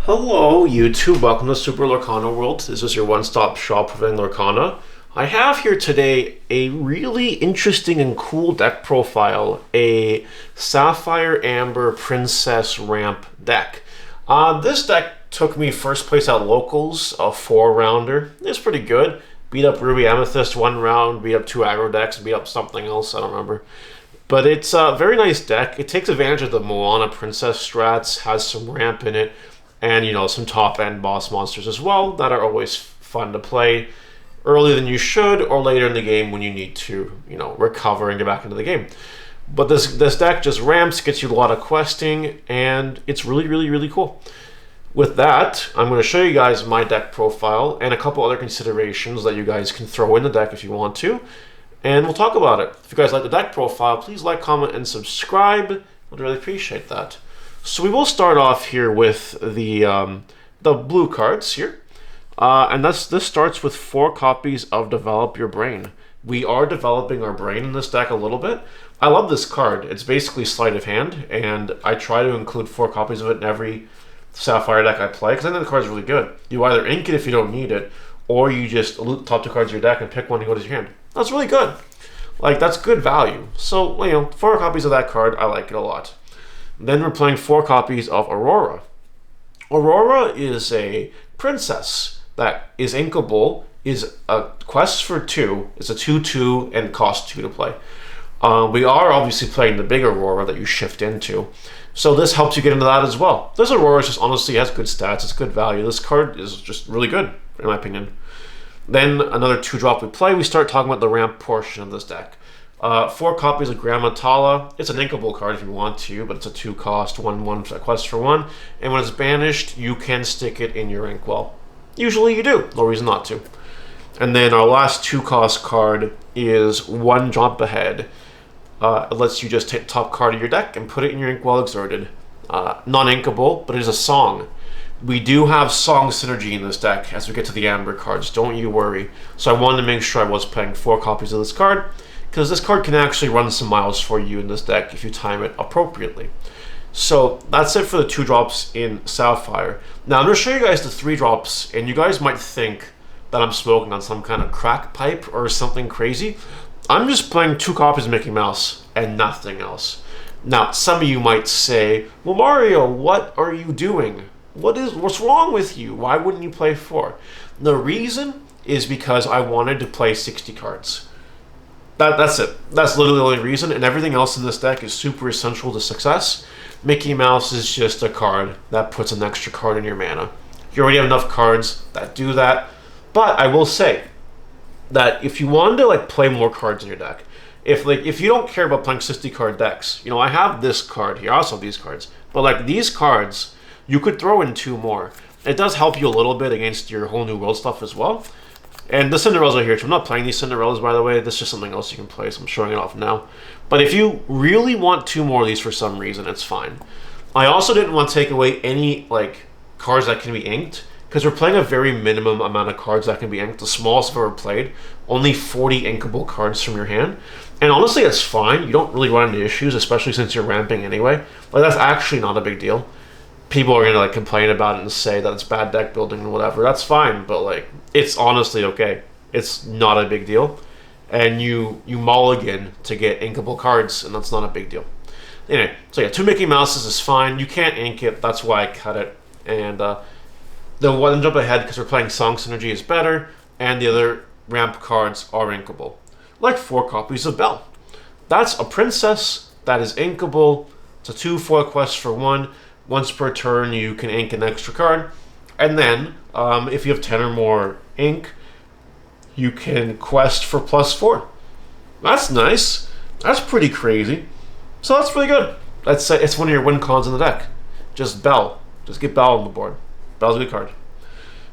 Hello YouTube, welcome to Super Lorcana World. This is your one-stop shop for playing Lorcana. I have here today a really interesting and cool deck profile, a Sapphire Amber Princess Ramp deck. This deck took me first place at Locals, a 4-rounder. It's pretty good. Beat up Ruby Amethyst 1 round, beat up 2 aggro decks, beat up something else, I don't remember. But it's a very nice deck. It takes advantage of the Moana Princess strats, has some ramp in it, and, some top-end boss monsters as well that are always fun to play earlier than you should or later in the game when you need to, recover and get back into the game. But this deck just ramps, gets you a lot of questing, and it's really, really, really cool. With that, I'm going to show you guys my deck profile and a couple other considerations that you guys can throw in the deck if you want to, and we'll talk about it. If you guys like the deck profile, please like, comment, and subscribe. I'd really appreciate that. So we will start off here with the blue cards here. And this starts with 4 copies of Develop Your Brain. We are developing our brain in this deck a little bit. I love this card. It's basically sleight of hand, and I try to include 4 copies of it in every Sapphire deck I play, because I think the card's really good. You either ink it if you don't need it, or you just loot the top 2 cards of your deck and pick one to go to your hand. That's really good. That's good value. So, 4 copies of that card, I like it a lot. Then we're playing 4 copies of Aurora. Aurora is a princess that is inkable, is a quest for 2, it's a 2/2, and costs 2 to play. We are obviously playing the big Aurora that you shift into, so this helps you get into that as well. This Aurora just honestly has good stats, it's good value. This card is just really good, in my opinion. Then another 2-drop we play, we start talking about the ramp portion of this deck. 4 copies of Grandma Tala. It's an inkable card if you want to, but it's a 2-cost, 1/1 quest for 1. And when it's banished, you can stick it in your inkwell. Usually you do, no reason not to. And then our last 2-cost card is 1 Jump Ahead. It lets you just take the top card of your deck and put it in your inkwell exerted. Non-inkable, but it is a song. We do have song synergy in this deck as we get to the Amber cards, don't you worry. So I wanted to make sure I was playing 4 copies of this card, because this card can actually run some miles for you in this deck if you time it appropriately. So that's it for the 2-drops in Sapphire. Now I'm going to show you guys the 3-drops, and you guys might think that I'm smoking on some kind of crack pipe or something crazy. I'm just playing 2 copies of Mickey Mouse and nothing else. Now some of you might say, well, Mario, what are you doing? What's wrong with you? Why wouldn't you play 4? The reason is because I wanted to play 60 cards. That's it. That's literally the only reason, and everything else in this deck is super essential to success. Mickey Mouse is just a card that puts an extra card in your mana. You already have enough cards that do that, but I will say that if you wanted to play more cards in your deck, if you don't care about playing 60 card decks, I have this card here, I also have these cards, but these cards, you could throw in 2 more. It does help you a little bit against your whole new world stuff as well. And the Cinderellas are here too. I'm not playing these Cinderellas, by the way. This is just something else you can play, so I'm showing it off now. But if you really want 2 more of these for some reason, it's fine. I also didn't want to take away any cards that can be inked, because we're playing a very minimum amount of cards that can be inked. The smallest I've ever played, only 40 inkable cards from your hand. And honestly, it's fine. You don't really run into issues, especially since you're ramping anyway. That's actually not a big deal. People are gonna complain about it and say that it's bad deck building and whatever. That's fine, but it's honestly okay. It's not a big deal, and you mulligan to get inkable cards, and that's not a big deal. Anyway, so yeah, 2 Mickey Mouses is fine. You can't ink it. That's why I cut it. And the 1 Jump Ahead, because we're playing Song Synergy, is better, and the other ramp cards are inkable. 4 copies of Belle. That's a princess that is inkable. It's a 2 foil quest for 1. Once per turn, you can ink an extra card. And then, if you have 10 or more ink, you can quest for +4. That's nice. That's pretty crazy. So that's really good. It's one of your win cons in the deck. Just Belle. Just get Belle on the board. Belle's a good card.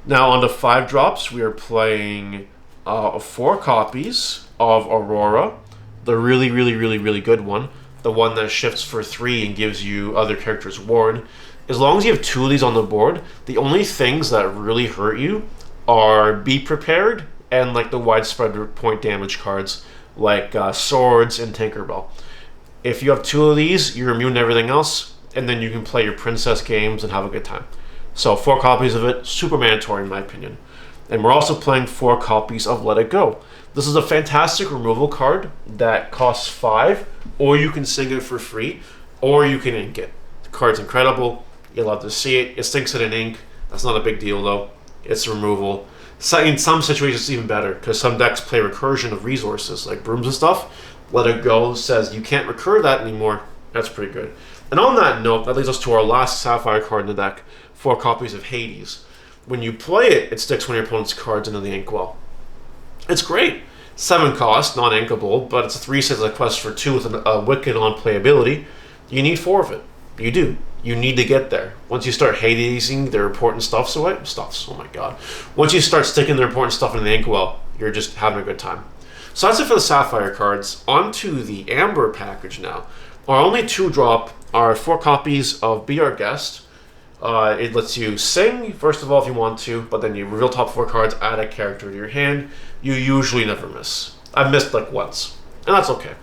Now on to 5-drops, we are playing 4 copies of Aurora. The really, really, really, really good one. The one that shifts for 3 and gives you other characters' ward. As long as you have 2 of these on the board, the only things that really hurt you are Be Prepared and the widespread point damage cards Swords and Tinkerbell. If you have 2 of these, you're immune to everything else, and then you can play your princess games and have a good time. So 4 copies of it, super mandatory in my opinion. And we're also playing 4 copies of Let It Go. This is a fantastic removal card that costs 5, or you can sing it for free, or you can ink it. The card's incredible. You'll love to see it. It stinks it in ink. That's not a big deal though. It's removal. So in some situations it's even better, because some decks play recursion of resources, like brooms and stuff. Let It Go says you can't recur that anymore. That's pretty good. And on that note, that leads us to our last Sapphire card in the deck, 4 copies of Hades. When you play it, it sticks one of your opponent's cards into the inkwell. It's great. 7 cost, non-inkable, but it's a 3/6 quest for 2 with a wicked on playability. You need 4 of it. You do. You need to get there. Once you start Hadesing their important stuffs away, oh my god. Once you start sticking their important stuff in the inkwell, you're just having a good time. So that's it for the Sapphire cards. On to the Amber package now. Our only 2-drop are 4 copies of Be Our Guest. It lets you sing, first of all, if you want to, but then you reveal top 4 cards, add a character to your hand. You usually never miss. I've missed like once, and that's okay.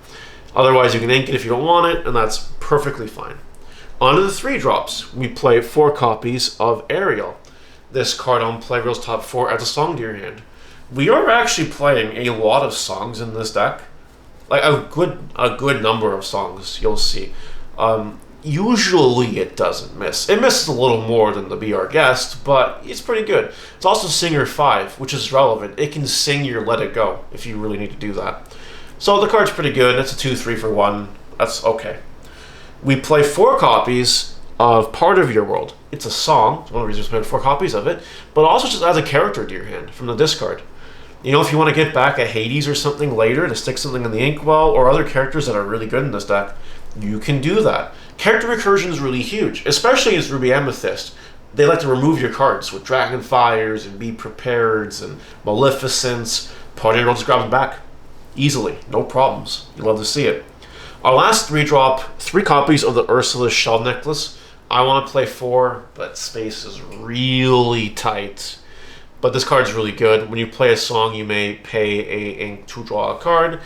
Otherwise, you can ink it if you don't want it, and that's perfectly fine. On to the 3-drops. We play 4 copies of Ariel. This card on play reveals top 4 adds a song to your hand. We are actually playing a lot of songs in this deck. Like a good number of songs, you'll see. Usually it doesn't miss. It misses a little more than the Be Our Guest, but it's pretty good. It's also Singer 5, which is relevant. It can sing your Let It Go if you really need to do that. So the card's pretty good. It's a 2/3 for 1. That's okay. We play 4 copies of Part of Your World. It's a song. It's one of the reasons we played 4 copies of it, but also just adds a character to your hand from the discard. You know, if you want to get back a Hades or something later to stick something in the inkwell, or other characters that are really good in this deck, you can do that. Character recursion is really huge, especially as Ruby Amethyst. They like to remove your cards with Dragonfires and Be Prepareds and Maleficents. Part of Your World just grabs them back. Easily. No problems. You love to see it. Our last 3-drop, 3 copies of the Ursula's Shell Necklace. I want to play 4, but space is really tight. But this card's really good. When you play a song, you may pay a ink to draw a card.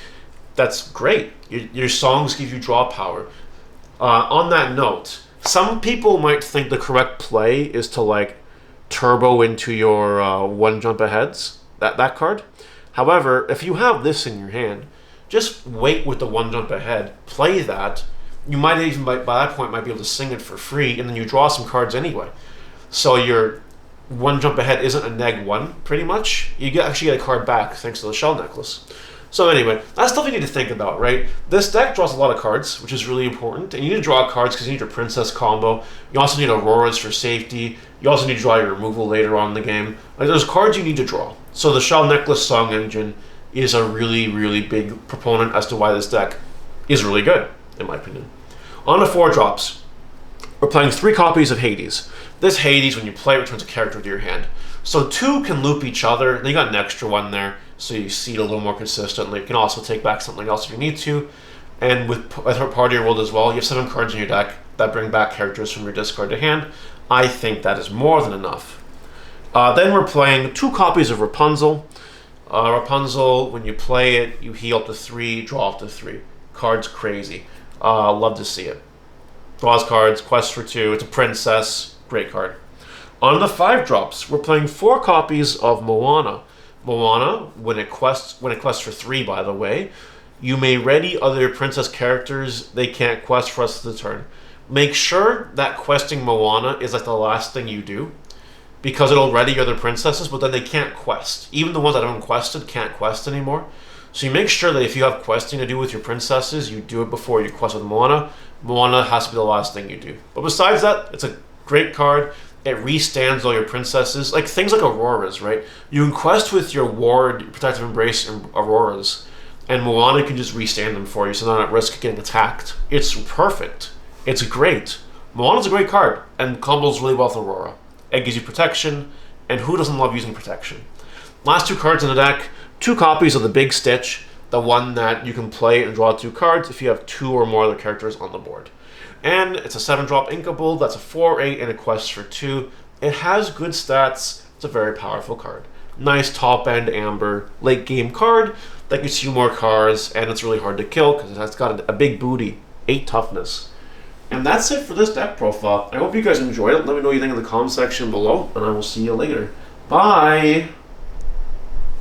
That's great. Your songs give you draw power. On that note, some people might think the correct play is to like turbo into your 1 jump aheads, that card. However, if you have this in your hand, just wait with the 1 jump ahead, play that. You might even, by that point, might be able to sing it for free, and then you draw some cards anyway. So your 1 jump ahead isn't a -1, pretty much. You actually get a card back thanks to the Shell Necklace. So anyway, that's stuff you need to think about, right? This deck draws a lot of cards, which is really important. And you need to draw cards because you need your Princess combo. You also need Auroras for safety. You also need to draw your removal later on in the game. Like, there's cards you need to draw. So the Shell Necklace Song Engine is a really, really big proponent as to why this deck is really good, in my opinion. On to 4-drops. We're playing 3 copies of Hades. This Hades, when you play, returns a character to your hand. So 2 can loop each other. Then you got an extra 1 there, so you see it a little more consistently. You can also take back something else if you need to. And with Part of Your World as well, you have 7 cards in your deck that bring back characters from your discard to hand. I think that is more than enough. Then we're playing 2 copies of Rapunzel. Rapunzel, when you play it, you heal up to 3, draw up to 3. Card's crazy. Love to see it. Draws cards, quest for 2, it's a princess, great card. On the 5-drops, we're playing 4 copies of Moana. Moana, when it quests for 3, by the way, you may ready other princess characters they can't quest for us of the turn. Make sure that questing Moana is like the last thing you do, because it'll ready other princesses, but then they can't quest. Even the ones that haven't quested can't quest anymore. So you make sure that if you have questing to do with your princesses, you do it before you quest with Moana. Moana has to be the last thing you do. But besides that, it's a great card. It restands all your princesses. Like things like Auroras, right? You can quest with your Ward, Protective Embrace, and Auroras, and Moana can just restand them for you, so they're not at risk of getting attacked. It's perfect. It's great. Moana's a great card, and combos really well with Aurora. It gives you protection, and who doesn't love using protection? Last 2 cards in the deck, 2 copies of the Big Stitch, the one that you can play and draw 2 cards if you have 2 or more other characters on the board. And it's a 7-drop inkable, that's a 4/8 and a quest for 2. It has good stats, it's a very powerful card. Nice top-end Amber late game card that gets you more cards, and it's really hard to kill because it's got a big booty, 8 toughness. And that's it for this deck profile. I hope you guys enjoyed it. Let me know what you think in the comment section below, and I will see you later. Bye!